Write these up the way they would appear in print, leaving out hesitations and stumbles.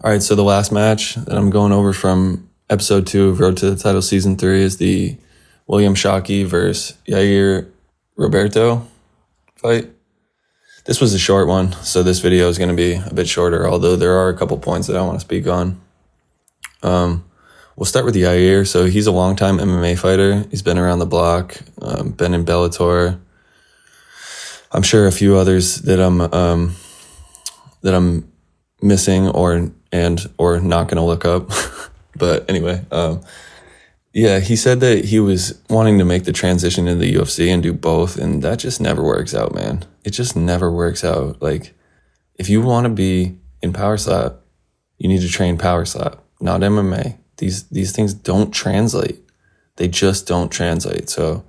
All right, so the last match that I'm going over from episode 2 of Road to the Title Season 3 is the William Shockey versus Roberto fight. This was a short one, so this video is going to be a bit shorter, although there are a couple points that I want to speak on. We'll start with Yair. So he's a longtime MMA fighter. He's been around the block, been in Bellator. I'm sure a few others that I'm missing or not going to look up. But anyway, he said that he was wanting to make the transition into the UFC and do both, and that just never works out, man. It just never works out. Like, if you want to be in power slap, you need to train power slap, not MMA. These things don't translate. They just don't translate. So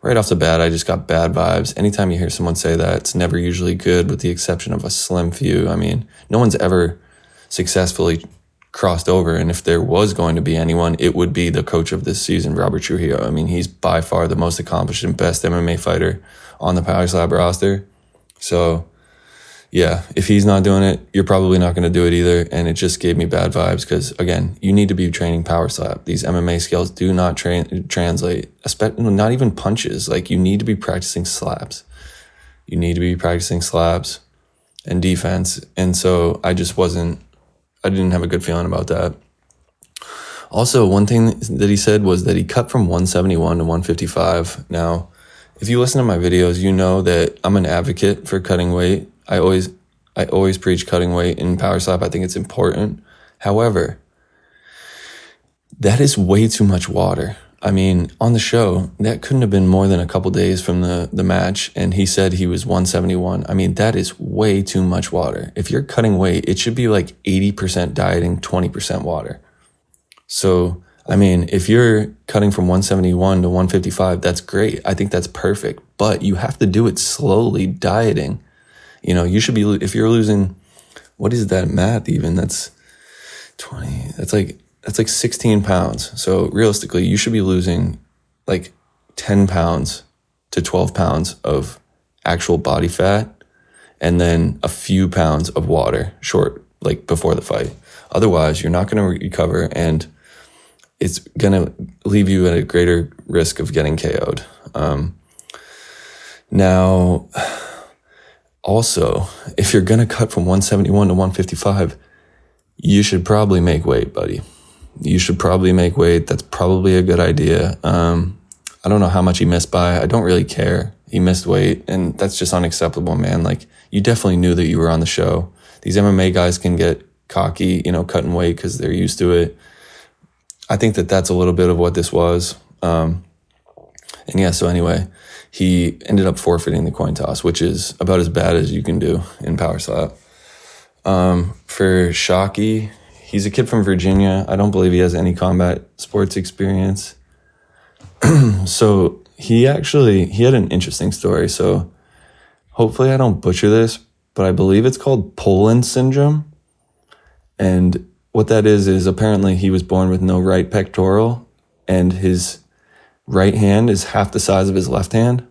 right off the bat, I just got bad vibes. Anytime you hear someone say that, it's never usually good, with the exception of a slim few. I mean, no one's ever successfully crossed over, and if there was going to be anyone, it would be the coach of this season, Robert Trujillo. I mean, he's by far the most accomplished and best MMA fighter on the Power Slap roster. So yeah, if he's not doing it, you're probably not going to do it either. And it just gave me bad vibes because, again, you need to be training power slap. These MMA skills do not translate, especially not even punches. Like, you need to be practicing slaps. You need to be practicing slaps and defense. And so I didn't have a good feeling about that. Also, one thing that he said was that he cut from 171 to 155. Now, if you listen to my videos, you know that I'm an advocate for cutting weight. I always preach cutting weight in power slap. I think it's important. However, that is way too much water. I mean, on the show, that couldn't have been more than a couple days from the match, and he said he was 171. I mean, that is way too much water. If you're cutting weight, it should be like 80% dieting, 20% water. So, I mean, if you're cutting from 171 to 155, that's great. I think that's perfect, but you have to do it slowly, dieting. You know, you should be, if you're losing, what is that math even? That's 20, that's like 16 pounds. So realistically, you should be losing like 10 pounds to 12 pounds of actual body fat and then a few pounds of water like before the fight. Otherwise, you're not going to recover, and it's going to leave you at a greater risk of getting KO'd. Now, also, if you're going to cut from 171 to 155, you should probably make weight, buddy. You should probably make weight. That's probably a good idea. I don't know how much he missed by. I don't really care. He missed weight, and that's just unacceptable, man. Like, you definitely knew that you were on the show. These MMA guys can get cocky, cutting weight because they're used to it. I think that that's a little bit of what this was. So anyway, he ended up forfeiting the coin toss, which is about as bad as you can do in power slap. For Shaki, he's a kid from Virginia. I don't believe he has any combat sports experience. So he had an interesting story. So hopefully I don't butcher this, but I believe it's called Poland syndrome. And what that is apparently he was born with no right pectoral, and his right hand is half the size of his left hand.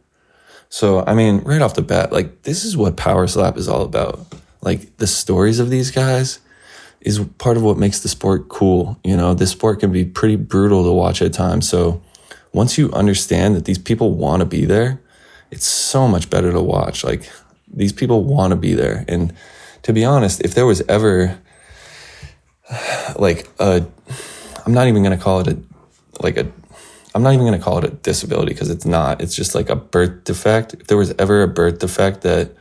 So, I mean, right off the bat, like, this is what power slap is all about. Like, the stories of these guys is part of what makes the sport cool. This sport can be pretty brutal to watch at times. So once you understand that these people want to be there, it's so much better to watch. Like, these people want to be there. And to be honest, if there was ever I'm not even going to call it a disability, because it's not. It's just like a birth defect. If there was ever a birth defect that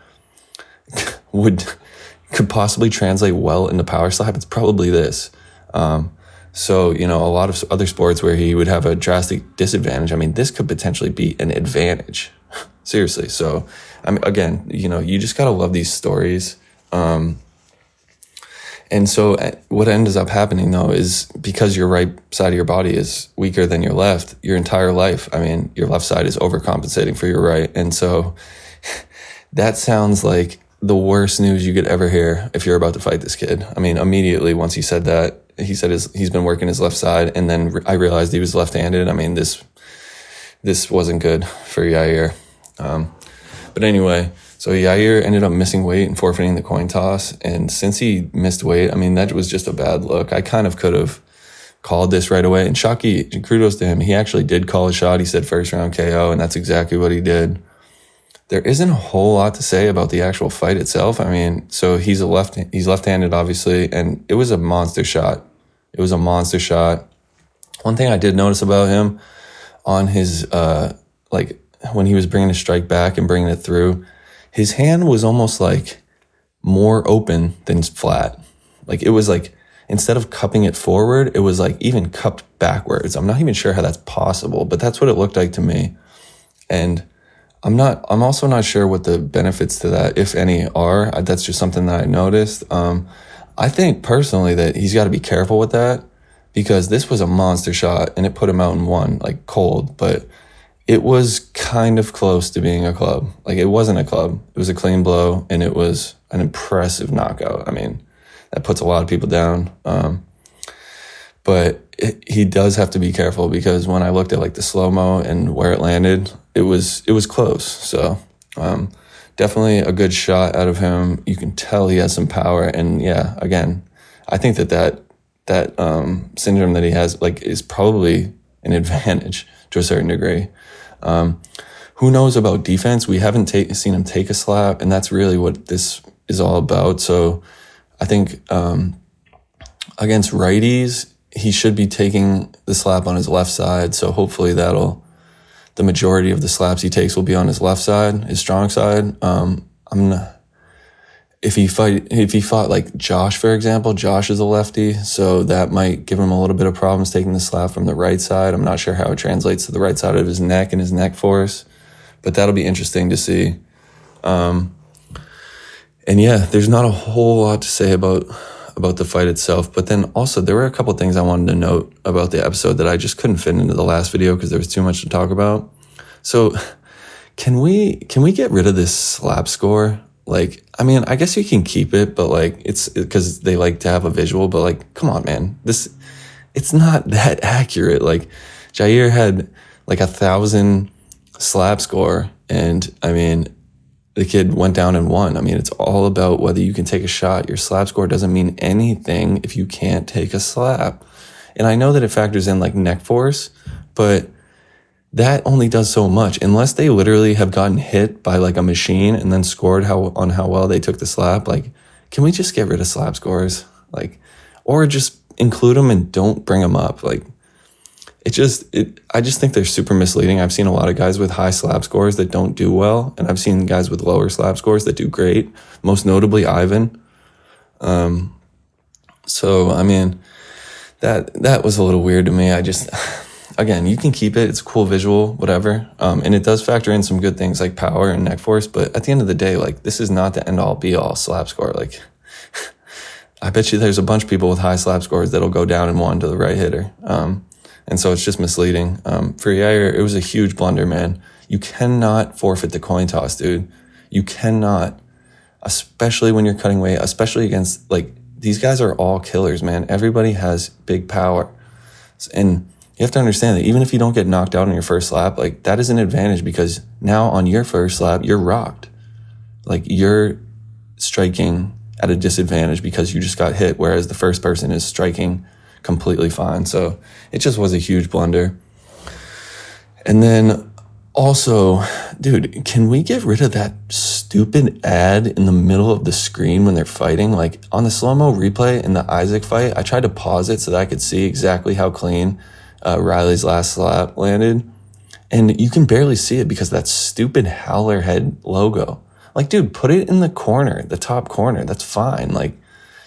could possibly translate well into power slap, it's probably this. So, a lot of other sports where he would have a drastic disadvantage, I mean, this could potentially be an advantage. Seriously. So, again, you just got to love these stories. And so what ends up happening, though, is because your right side of your body is weaker than your left, your entire life, I mean, your left side is overcompensating for your right. And so that sounds like the worst news you could ever hear if you're about to fight this kid. I mean, immediately once he said that, he said he's been working his left side, and then I realized he was left-handed. I mean, this wasn't good for Yair. But anyway, So Yair ended up missing weight and forfeiting the coin toss. And since he missed weight, I mean, that was just a bad look. I kind of could have called this right away. And Shockey, kudos to him, he actually did call a shot. He said first round KO, and that's exactly what he did. There isn't a whole lot to say about the actual fight itself. I mean, so he's left-handed, obviously, and it was a monster shot. It was a monster shot. One thing I did notice about him on his, like when he was bringing a strike back and bringing it through, his hand was almost like more open than flat. Like it was like, instead of cupping it forward, it was like even cupped backwards. I'm not even sure how that's possible, but that's what it looked like to me. And I'm also not sure what the benefits to that, if any, are. That's just something that I noticed. I think personally that he's got to be careful with that, because this was a monster shot and it put him out in one, like cold, but it was kind of close to being a club. Like it wasn't a club. It was a clean blow, and it was an impressive knockout. I mean, that puts a lot of people down. But he does have to be careful, because when I looked at like the slow-mo and where it landed, it was close. So definitely a good shot out of him. You can tell he has some power. And yeah, again, I think that syndrome that he has like is probably an advantage to a certain degree. Who knows about defense? We haven't seen him take a slap, and that's really what this is all about. So I think against righties, he should be taking the slap on his left side. So hopefully the majority of the slaps he takes will be on his left side, his strong side. If he fought like Josh, for example, Josh is a lefty, so that might give him a little bit of problems taking the slap from the right side. I'm not sure how it translates to the right side of his neck and his neck force, but that'll be interesting to see. And yeah, there's not a whole lot to say about the fight itself, but then also there were a couple things I wanted to note about the episode that I just couldn't fit into the last video because there was too much to talk about. So can we get rid of this slap score? Like, I mean, I guess you can keep it, but like it's because they like to have a visual, but like, come on, man, it's not that accurate. Like Jair had like 1,000 slap score, and I mean, the kid went down and won. I mean, it's all about whether you can take a shot. Your slap score doesn't mean anything if you can't take a slap. And I know that it factors in like neck force, but that only does so much. Unless they literally have gotten hit by like a machine and then scored on how well they took the slap. Like, can we just get rid of slap scores? Like, or just include them and don't bring them up. Like, I just think they're super misleading. I've seen a lot of guys with high slap scores that don't do well, and I've seen guys with lower slap scores that do great, most notably Ivan. So, I mean, that was a little weird to me. Again, you can keep it. It's a cool visual, whatever. And it does factor in some good things like power and neck force, but at the end of the day, like, this is not the end-all be-all slap score. Like, I bet you there's a bunch of people with high slap scores that'll go down and one to the right hitter. And so it's just misleading. For Yair, it was a huge blunder, man. You cannot forfeit the coin toss, dude. You cannot, especially when you're cutting weight, especially against, like, these guys are all killers, man. Everybody has big power. And you have to understand that even if you don't get knocked out on your first slap, like, that is an advantage, because now on your first slap, you're rocked. Like, you're striking at a disadvantage because you just got hit, whereas the first person is striking completely fine. So it just was a huge blunder. And then also, dude, can we get rid of that stupid ad in the middle of the screen when they're fighting? Like on the slow-mo replay in the Isaac fight, I tried to pause it so that I could see exactly how clean Riley's last slap landed. And you can barely see it because of that stupid Howler head logo. Like, dude, put it in the corner, the top corner. That's fine. Like,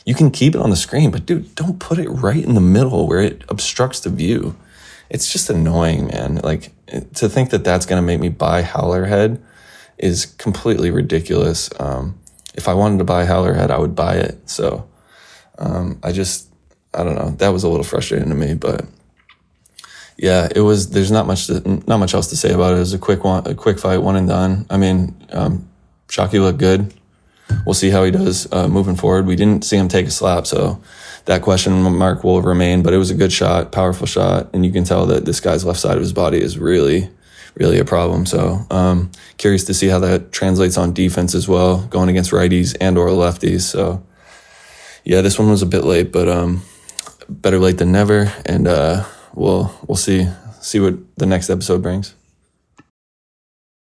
you can keep it on the screen, but dude, don't put it right in the middle where it obstructs the view. It's just annoying, man. Like, to think that that's going to make me buy Howler Head is completely ridiculous. If I wanted to buy Howler Head, I would buy it. So, I don't know. That was a little frustrating to me, but yeah, it was, there's not much else to say about it. It was a quick fight, one and done. I mean, Shockey looked good. We'll see how he does moving forward. We didn't see him take a slap, so that question mark will remain, but it was a good shot, powerful shot, and you can tell that this guy's left side of his body is really, really a problem. So curious to see how that translates on defense as well, going against righties and or lefties. So yeah, this one was a bit late, but better late than never. And we'll see what the next episode brings.